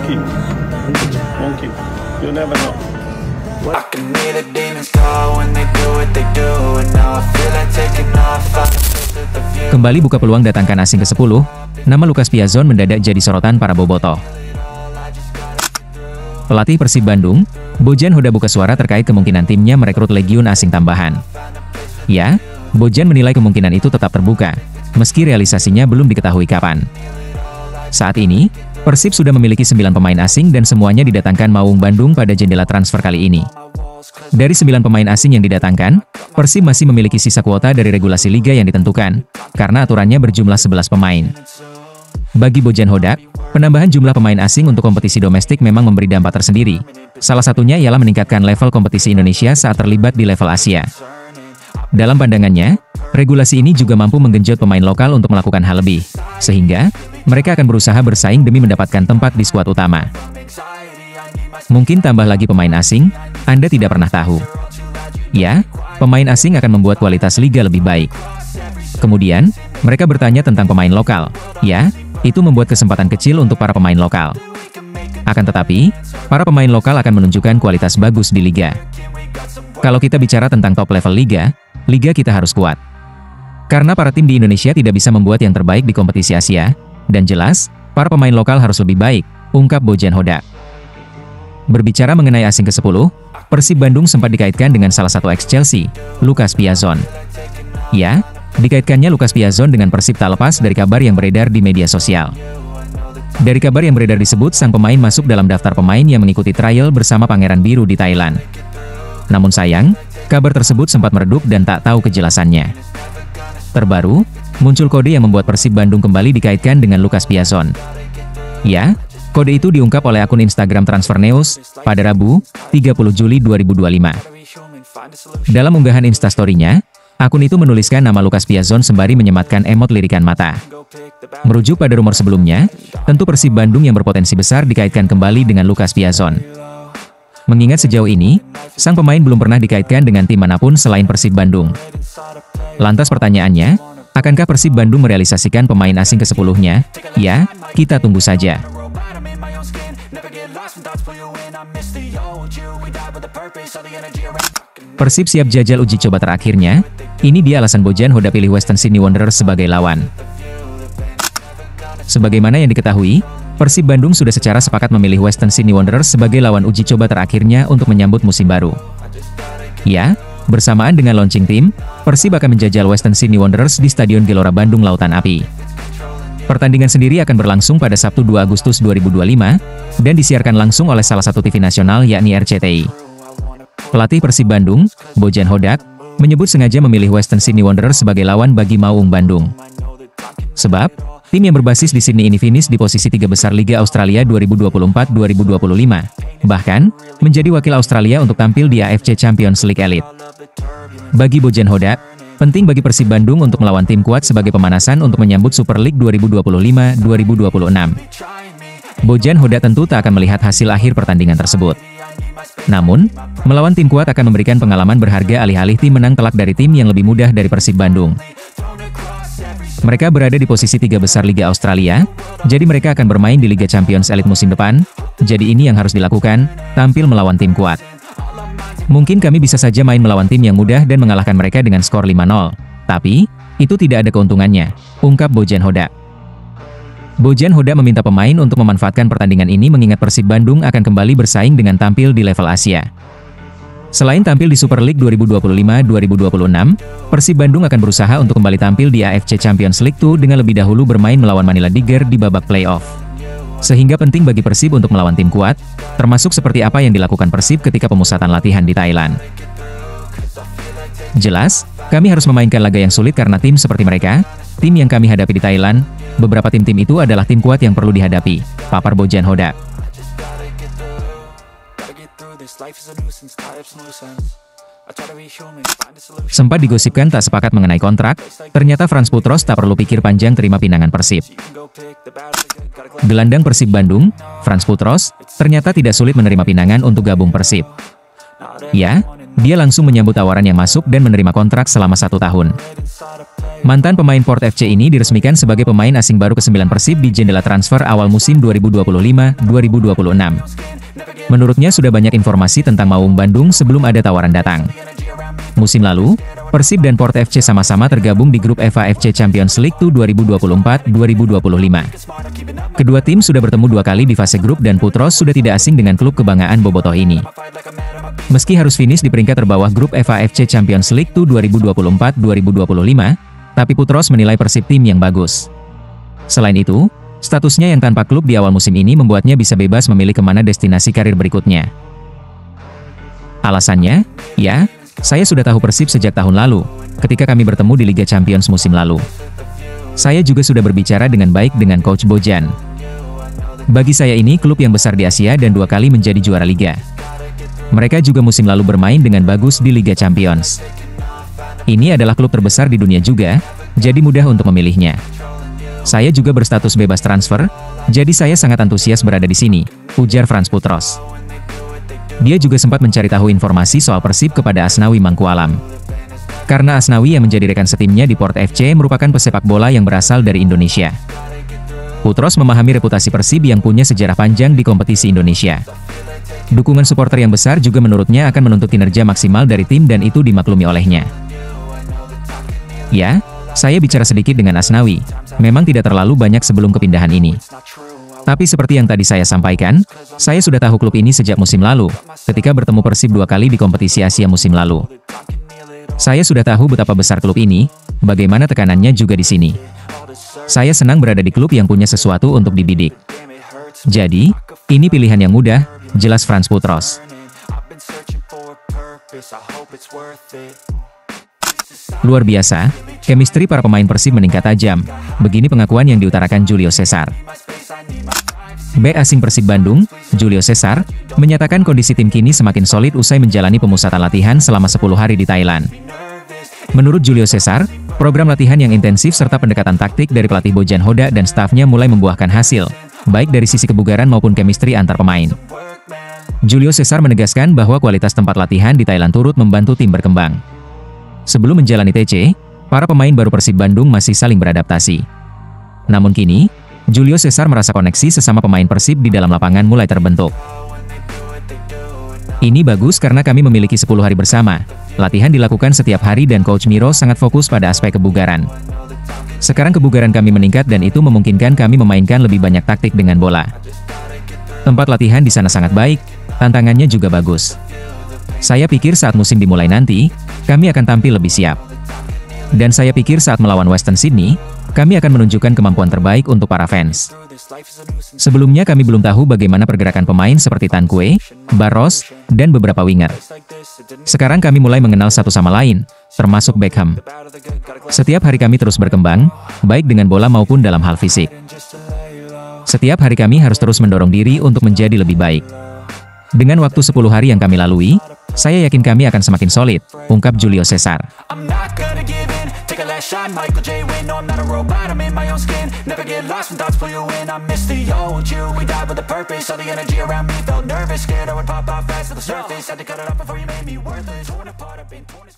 Monkey. Monkey. You never know. I can hear the demons call when they do what they do, and now I feel like taking off. Kembali buka peluang datangkan asing ke-10, nama Lucas Piazon mendadak jadi sorotan para bobotoh. Pelatih Persib Bandung, Bojan Hoda buka suara terkait kemungkinan timnya merekrut legiun asing tambahan. Ya, Bojan menilai kemungkinan itu tetap terbuka, meski realisasinya belum diketahui kapan. Saat ini, Persib sudah memiliki 9 pemain asing dan semuanya didatangkan Maung Bandung pada jendela transfer kali ini. Dari 9 pemain asing yang didatangkan, Persib masih memiliki sisa kuota dari regulasi liga yang ditentukan, karena aturannya berjumlah 11 pemain. Bagi Bojan Hodak, penambahan jumlah pemain asing untuk kompetisi domestik memang memberi dampak tersendiri. Salah satunya ialah meningkatkan level kompetisi Indonesia saat terlibat di level Asia. Dalam pandangannya, regulasi ini juga mampu menggenjot pemain lokal untuk melakukan hal lebih, sehingga mereka akan berusaha bersaing demi mendapatkan tempat di skuad utama. Mungkin tambah lagi pemain asing, Anda tidak pernah tahu. Ya, pemain asing akan membuat kualitas liga lebih baik. Kemudian, mereka bertanya tentang pemain lokal. Ya, itu membuat kesempatan kecil untuk para pemain lokal. Akan tetapi, para pemain lokal akan menunjukkan kualitas bagus di liga. Kalau kita bicara tentang top level liga kita harus kuat. Karena para tim di Indonesia tidak bisa membuat yang terbaik di kompetisi Asia, dan jelas, para pemain lokal harus lebih baik, ungkap Bojan Hodak. Berbicara mengenai asing ke-10, Persib Bandung sempat dikaitkan dengan salah satu ex-Chelsea, Lucas Piazon. Ya, dikaitkannya Lucas Piazon dengan Persib tak lepas dari kabar yang beredar di media sosial. Dari kabar yang beredar disebut sang pemain masuk dalam daftar pemain yang mengikuti trial bersama Pangeran Biru di Thailand. Namun sayang, kabar tersebut sempat meredup dan tak tahu kejelasannya. Terbaru, muncul kode yang membuat Persib Bandung kembali dikaitkan dengan Lucas Piazon. Ya, kode itu diungkap oleh akun Instagram Transfer News pada Rabu, 30 Juli 2025. Dalam unggahan Instastory-nya, akun itu menuliskan nama Lucas Piazon sembari menyematkan emot lirikan mata. Merujuk pada rumor sebelumnya, tentu Persib Bandung yang berpotensi besar dikaitkan kembali dengan Lucas Piazon. Mengingat sejauh ini, sang pemain belum pernah dikaitkan dengan tim manapun selain Persib Bandung. Lantas pertanyaannya, akankah Persib Bandung merealisasikan pemain asing ke-10-nya? Ya, kita tunggu saja. Persib siap jajal uji coba terakhirnya. Ini dia alasan Bojan Hoda pilih Western Sydney Wanderers sebagai lawan. Sebagaimana yang diketahui, Persib Bandung sudah secara sepakat memilih Western Sydney Wanderers sebagai lawan uji coba terakhirnya untuk menyambut musim baru. Ya, bersamaan dengan launching tim, Persib akan menjajal Western Sydney Wanderers di Stadion Gelora Bandung Lautan Api. Pertandingan sendiri akan berlangsung pada Sabtu 2 Agustus 2025, dan disiarkan langsung oleh salah satu TV nasional yakni RCTI. Pelatih Persib Bandung, Bojan Hodak, menyebut sengaja memilih Western Sydney Wanderers sebagai lawan bagi Maung Bandung. Sebab, tim yang berbasis di Sydney ini finish di posisi 3 besar Liga Australia 2024-2025, bahkan menjadi wakil Australia untuk tampil di AFC Champions League Elite. Bagi Bojan Hodak, penting bagi Persib Bandung untuk melawan tim kuat sebagai pemanasan untuk menyambut Super League 2025-2026. Bojan Hodak tentu tak akan melihat hasil akhir pertandingan tersebut. Namun, melawan tim kuat akan memberikan pengalaman berharga alih-alih tim menang telak dari tim yang lebih mudah dari Persib Bandung. Mereka berada di posisi 3 besar Liga Australia, jadi mereka akan bermain di Liga Champions Elite musim depan, jadi ini yang harus dilakukan, tampil melawan tim kuat. Mungkin kami bisa saja main melawan tim yang mudah dan mengalahkan mereka dengan skor 5-0, tapi, itu tidak ada keuntungannya, ungkap Bojan Hodak. Bojan Hodak meminta pemain untuk memanfaatkan pertandingan ini mengingat Persib Bandung akan kembali bersaing dengan tampil di level Asia. Selain tampil di Super League 2025-2026, Persib Bandung akan berusaha untuk kembali tampil di AFC Champions League 2 dengan lebih dahulu bermain melawan Manila Tiger di babak playoff. Sehingga penting bagi Persib untuk melawan tim kuat, termasuk seperti apa yang dilakukan Persib ketika pemusatan latihan di Thailand. Jelas, kami harus memainkan laga yang sulit karena tim seperti mereka, tim yang kami hadapi di Thailand, beberapa tim-tim itu adalah tim kuat yang perlu dihadapi, papar Bojan Hodak. Sempat digosipkan tak sepakat mengenai kontrak, ternyata Frans Putros tak perlu pikir panjang terima pinangan Persib. Gelandang Persib Bandung, Frans Putros, ternyata tidak sulit menerima pinangan untuk gabung Persib. Ya, dia langsung menyambut tawaran yang masuk dan menerima kontrak selama 1 tahun. Mantan pemain Port FC ini diresmikan sebagai pemain asing baru ke-9 Persib di jendela transfer awal musim 2025-2026. Menurutnya sudah banyak informasi tentang Maung Bandung sebelum ada tawaran datang. Musim lalu, Persib dan Port FC sama-sama tergabung di grup FA-FC Champions League 2024-2025. Kedua tim sudah bertemu 2 kali di fase grup dan Putros sudah tidak asing dengan klub kebanggaan Bobotoh ini. Meski harus finish di peringkat terbawah grup FA-FC Champions League 2024-2025, tapi Putros menilai Persib tim yang bagus. Selain itu, statusnya yang tanpa klub di awal musim ini membuatnya bisa bebas memilih kemana destinasi karir berikutnya. Alasannya, ya, saya sudah tahu Persib sejak tahun lalu, ketika kami bertemu di Liga Champions musim lalu. Saya juga sudah berbicara dengan baik dengan Coach Bojan. Bagi saya ini klub yang besar di Asia dan 2 kali menjadi juara Liga. Mereka juga musim lalu bermain dengan bagus di Liga Champions. Ini adalah klub terbesar di dunia juga, jadi mudah untuk memilihnya. Saya juga berstatus bebas transfer, jadi saya sangat antusias berada di sini, ujar Frans Putros. Dia juga sempat mencari tahu informasi soal Persib kepada Asnawi Mangkualam. Karena Asnawi yang menjadi rekan setimnya di Port FC merupakan pesepak bola yang berasal dari Indonesia. Putros memahami reputasi Persib yang punya sejarah panjang di kompetisi Indonesia. Dukungan supporter yang besar juga menurutnya akan menuntut kinerja maksimal dari tim dan itu dimaklumi olehnya. Ya, saya bicara sedikit dengan Asnawi, memang tidak terlalu banyak sebelum kepindahan ini. Tapi seperti yang tadi saya sampaikan, saya sudah tahu klub ini sejak musim lalu, ketika bertemu Persib 2 kali di kompetisi Asia musim lalu. Saya sudah tahu betapa besar klub ini, bagaimana tekanannya juga di sini. Saya senang berada di klub yang punya sesuatu untuk dibidik. Jadi, ini pilihan yang mudah, jelas Frans Putros. Luar biasa, chemistry para pemain Persib meningkat tajam. Begini pengakuan yang diutarakan Julio Cesar. Bek asing Persib Bandung, Julio Cesar, menyatakan kondisi tim kini semakin solid usai menjalani pemusatan latihan selama 10 hari di Thailand. Menurut Julio Cesar, program latihan yang intensif serta pendekatan taktik dari pelatih Bojan Hoda dan stafnya mulai membuahkan hasil, baik dari sisi kebugaran maupun chemistry antar pemain. Julio Cesar menegaskan bahwa kualitas tempat latihan di Thailand turut membantu tim berkembang. Sebelum menjalani TC, para pemain baru Persib Bandung masih saling beradaptasi. Namun kini, Julio Cesar merasa koneksi sesama pemain Persib di dalam lapangan mulai terbentuk. Ini bagus karena kami memiliki 10 hari bersama. Latihan dilakukan setiap hari dan Coach Miro sangat fokus pada aspek kebugaran. Sekarang kebugaran kami meningkat dan itu memungkinkan kami memainkan lebih banyak taktik dengan bola. Tempat latihan di sana sangat baik, tantangannya juga bagus. Saya pikir saat musim dimulai nanti, kami akan tampil lebih siap. Dan saya pikir saat melawan Western Sydney, kami akan menunjukkan kemampuan terbaik untuk para fans. Sebelumnya kami belum tahu bagaimana pergerakan pemain seperti Tan Kue, Barros, dan beberapa winger. Sekarang kami mulai mengenal satu sama lain, termasuk Beckham. Setiap hari kami terus berkembang, baik dengan bola maupun dalam hal fisik. Setiap hari kami harus terus mendorong diri untuk menjadi lebih baik. Dengan waktu 10 hari yang kami lalui, saya yakin kami akan semakin solid, ungkap Julio Cesar. Take a last shot, Michael J. Win. No, I'm not a robot, I'm in my own skin. Never get lost when thoughts pull you in. I miss the old you, we died with a purpose. All the energy around me felt nervous, scared I would pop out fast to the surface. Had to cut it off before you made me worthless. Torn apart, I've been torn as